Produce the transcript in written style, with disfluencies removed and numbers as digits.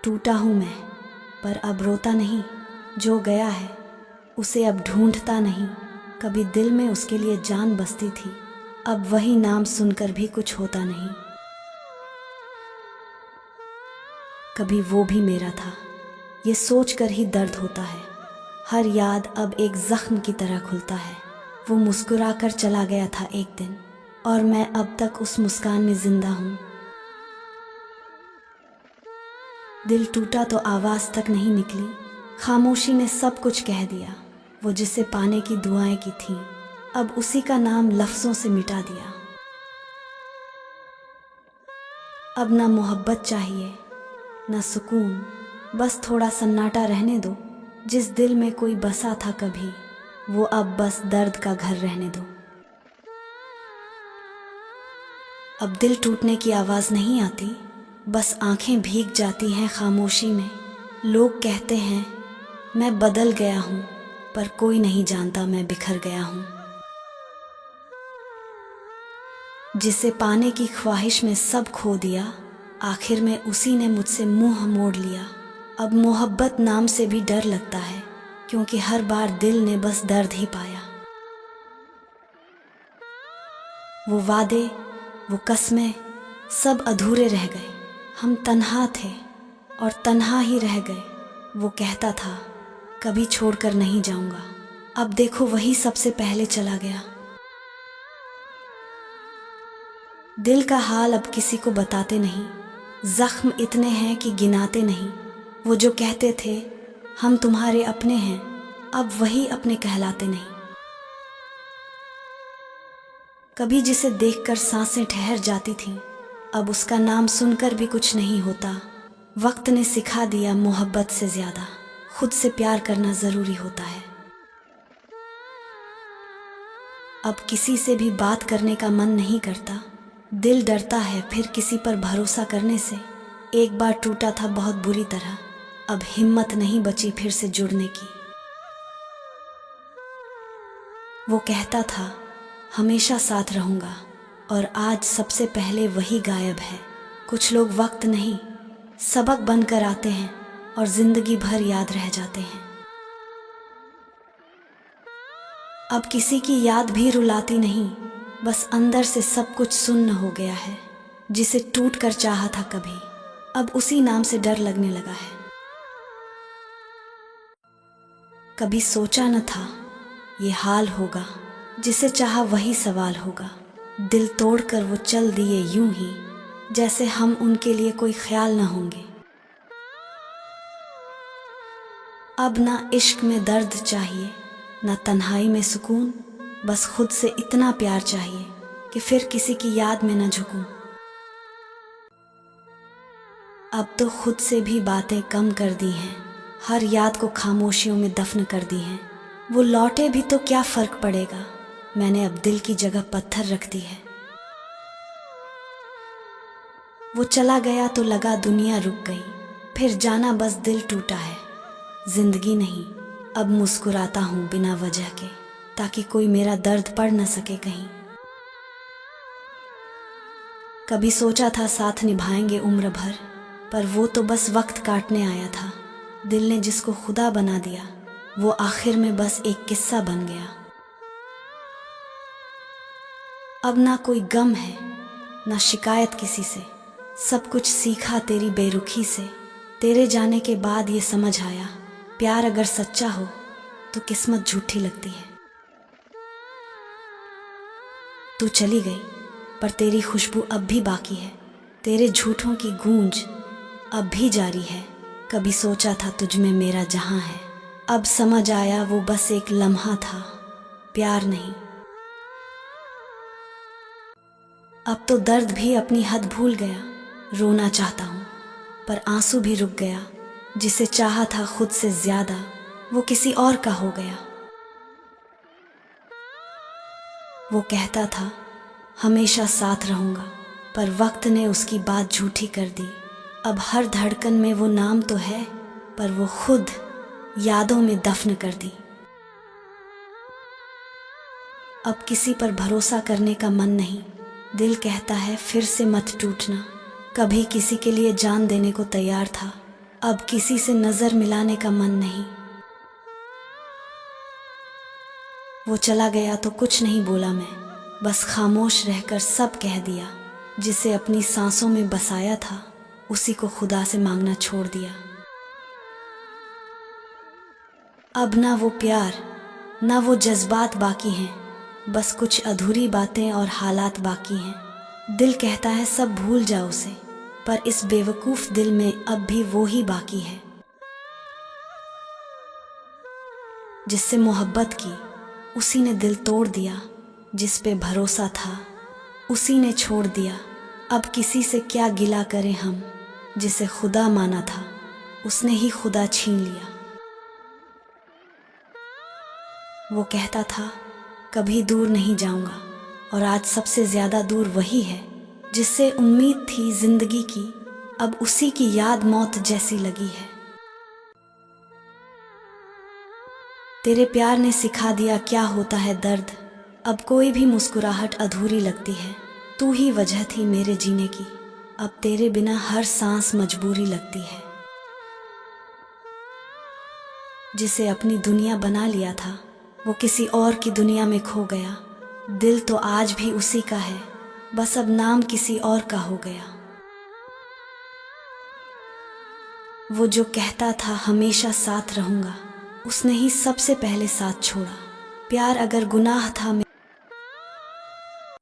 टूटा हूँ मैं, पर अब रोता नहीं। जो गया है उसे अब ढूंढता नहीं। कभी दिल में उसके लिए जान बसती थी, अब वही नाम सुनकर भी कुछ होता नहीं। कभी वो भी मेरा था, ये सोच कर ही दर्द होता है। हर याद अब एक जख्म की तरह खुलता है। वो मुस्कुरा कर चला गया था एक दिन, और मैं अब तक उस मुस्कान में जिंदा हूँ। दिल टूटा तो आवाज़ तक नहीं निकली, खामोशी ने सब कुछ कह दिया। वो जिसे पाने की दुआएं की थीं, अब उसी का नाम लफ्ज़ों से मिटा दिया। अब ना मोहब्बत चाहिए ना सुकून, बस थोड़ा सन्नाटा रहने दो। जिस दिल में कोई बसा था कभी, वो अब बस दर्द का घर रहने दो। अब दिल टूटने की आवाज़ नहीं आती, बस आंखें भीग जाती हैं खामोशी में। लोग कहते हैं मैं बदल गया हूँ, पर कोई नहीं जानता मैं बिखर गया हूँ। जिसे पाने की ख्वाहिश में सब खो दिया, आखिर में उसी ने मुझसे मुंह मोड़ लिया। अब मोहब्बत नाम से भी डर लगता है, क्योंकि हर बार दिल ने बस दर्द ही पाया। वो वादे, वो कस्में, सब अधूरे रह गए। हम तन्हा थे और तन्हा ही रह गए। वो कहता था कभी छोड़कर नहीं जाऊंगा, अब देखो वही सबसे पहले चला गया। दिल का हाल अब किसी को बताते नहीं, जख्म इतने हैं कि गिनाते नहीं। वो जो कहते थे हम तुम्हारे अपने हैं, अब वही अपने कहलाते नहीं। कभी जिसे देखकर सांसें ठहर जाती थीं, अब उसका नाम सुनकर भी कुछ नहीं होता। वक्त ने सिखा दिया मोहब्बत से ज़्यादा खुद से प्यार करना ज़रूरी होता है। अब किसी से भी बात करने का मन नहीं करता, दिल डरता है फिर किसी पर भरोसा करने से। एक बार टूटा था बहुत बुरी तरह, अब हिम्मत नहीं बची फिर से जुड़ने की। वो कहता था हमेशा साथ रहूँगा, और आज सबसे पहले वही गायब है। कुछ लोग वक्त नहीं सबक बनकर आते हैं, और ज़िंदगी भर याद रह जाते हैं। अब किसी की याद भी रुलाती नहीं, बस अंदर से सब कुछ सुन्न हो गया है। जिसे टूट कर चाहा था कभी, अब उसी नाम से डर लगने लगा है। कभी सोचा न था ये हाल होगा, जिसे चाहा वही सवाल होगा। दिल तोड़कर वो चल दिए यूं ही, जैसे हम उनके लिए कोई ख्याल न होंगे। अब ना इश्क में दर्द चाहिए ना तन्हाई में सुकून, बस खुद से इतना प्यार चाहिए कि फिर किसी की याद में न झुकूं। अब तो खुद से भी बातें कम कर दी हैं, हर याद को खामोशियों में दफन कर दी हैं। वो लौटे भी तो क्या फ़र्क पड़ेगा, मैंने अब दिल की जगह पत्थर रख दी है। वो चला गया तो लगा दुनिया रुक गई, फिर जाना बस दिल टूटा है। जिंदगी नहीं अब मुस्कुराता हूँ बिना वजह के, ताकि कोई मेरा दर्द पढ़ न सके कहीं। कभी सोचा था साथ निभाएंगे उम्र भर, पर वो तो बस वक्त काटने आया था। दिल ने जिसको खुदा बना दिया, वो आखिर में बस एक किस्सा बन गया। अब ना कोई गम है ना शिकायत किसी से, सब कुछ सीखा तेरी बेरुखी से। तेरे जाने के बाद ये समझ आया, प्यार अगर सच्चा हो तो किस्मत झूठी लगती है। तू चली गई पर तेरी खुशबू अब भी बाकी है, तेरे झूठों की गूंज अब भी जारी है। कभी सोचा था तुझ में मेरा जहां है, अब समझ आया वो बस एक लम्हा था, प्यार नहीं। अब तो दर्द भी अपनी हद भूल गया, रोना चाहता हूँ पर आंसू भी रुक गया। जिसे चाहा था खुद से ज्यादा, वो किसी और का हो गया। वो कहता था हमेशा साथ रहूँगा, पर वक्त ने उसकी बात झूठी कर दी। अब हर धड़कन में वो नाम तो है, पर वो खुद यादों में दफन कर दी। अब किसी पर भरोसा करने का मन नहीं, दिल कहता है फिर से मत टूटना। कभी किसी के लिए जान देने को तैयार था, अब किसी से नजर मिलाने का मन नहीं। वो चला गया तो कुछ नहीं बोला मैं, बस खामोश रहकर सब कह दिया। जिसे अपनी सांसों में बसाया था उसी को खुदा से मांगना छोड़ दिया। अब ना वो प्यार ना वो जज्बात बाकी हैं, बस कुछ अधूरी बातें और हालात बाकी हैं। दिल कहता है सब भूल जाओ उसे, पर इस बेवकूफ़ दिल में अब भी वो ही बाकी है। जिससे मोहब्बत की उसी ने दिल तोड़ दिया, जिस पे भरोसा था उसी ने छोड़ दिया। अब किसी से क्या गिला करें हम, जिसे खुदा माना था उसने ही खुदा छीन लिया। वो कहता था कभी दूर नहीं जाऊंगा, और आज सबसे ज़्यादा दूर वही है जिससे उम्मीद थी जिंदगी की। अब उसी की याद मौत जैसी लगी है। तेरे प्यार ने सिखा दिया क्या होता है दर्द, अब कोई भी मुस्कुराहट अधूरी लगती है। तू ही वजह थी मेरे जीने की, अब तेरे बिना हर सांस मजबूरी लगती है। जिसे अपनी दुनिया बना लिया था वो किसी और की दुनिया में खो गया। दिल तो आज भी उसी का है, बस अब नाम किसी और का हो गया। वो जो कहता था हमेशा साथ रहूंगा, उसने ही सबसे पहले साथ छोड़ा। प्यार अगर गुनाह था